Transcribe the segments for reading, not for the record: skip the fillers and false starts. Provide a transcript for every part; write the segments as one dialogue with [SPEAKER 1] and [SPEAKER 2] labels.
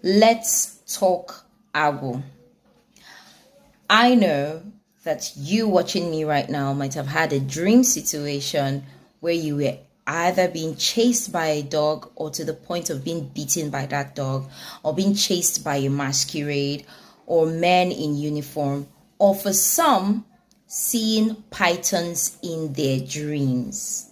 [SPEAKER 1] Let's talk Agwu. I know that you watching me right now might have had a dream situation where you were either being chased by a dog or to the point of being beaten by that dog, or being chased by a masquerade or men in uniform, or for some, seeing pythons in their dreams.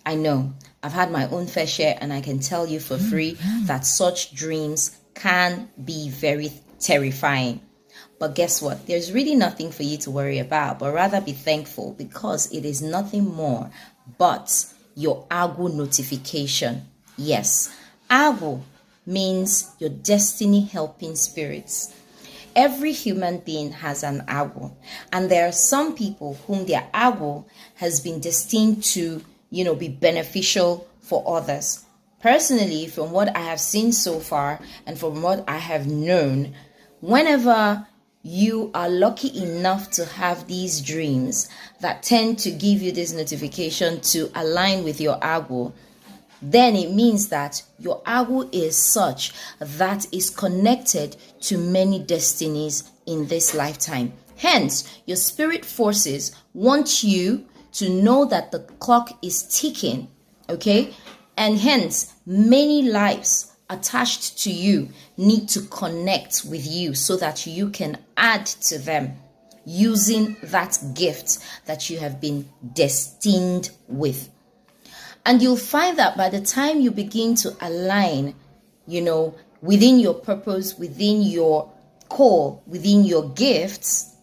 [SPEAKER 1] I know I've had my own fair share, and I can tell you for free that such dreams can be very terrifying. But guess what? There's really nothing for you to worry about, but rather be thankful, because it is nothing more but your Agwu notification. Yes, Agwu means your destiny helping spirits. Every human being has an Agwu, and there are some people whom their Agwu has been destined to, be beneficial for others. Personally, from what I have seen so far and from what I have known, whenever you are lucky enough to have these dreams that tend to give you this notification to align with your Agwu, then it means that your Agwu is such that is connected to many destinies in this lifetime. Hence, your spirit forces want you to know that the clock is ticking, okay? And hence, many lives attached to you need to connect with you so that you can add to them using that gift that you have been destined with. And you'll find that by the time you begin to align, within your purpose, within your core, within your gifts,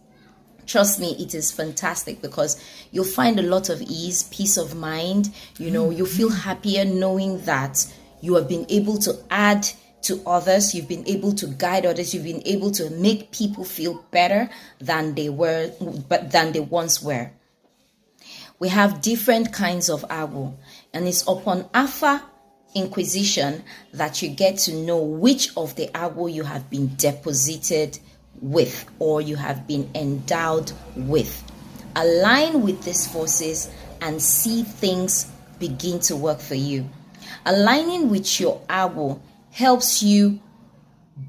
[SPEAKER 1] trust me, it is fantastic, because you'll find a lot of ease, peace of mind. You feel happier knowing that you have been able to add to others. You've been able to guide others. You've been able to make people feel better than they once were. We have different kinds of Agwu, and it's upon Alpha Inquisition that you get to know which of the Agwu you have been deposited with or you have been endowed with. Align with these forces and see things begin to work for you. Aligning with your Agwu helps you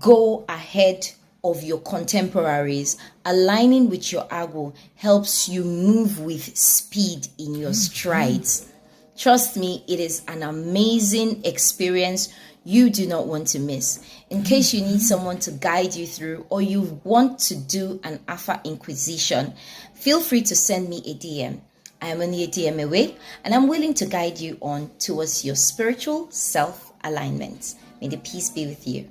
[SPEAKER 1] go ahead of your contemporaries. Aligning with your Agwu helps you move with speed in your strides. Trust me, it is an amazing experience you do not want to miss. In case you need someone to guide you through, or you want to do an Alpha Inquisition, feel free to send me a DM. I am only a DM away, and I'm willing to guide you on towards your spiritual self-alignment. May the peace be with you.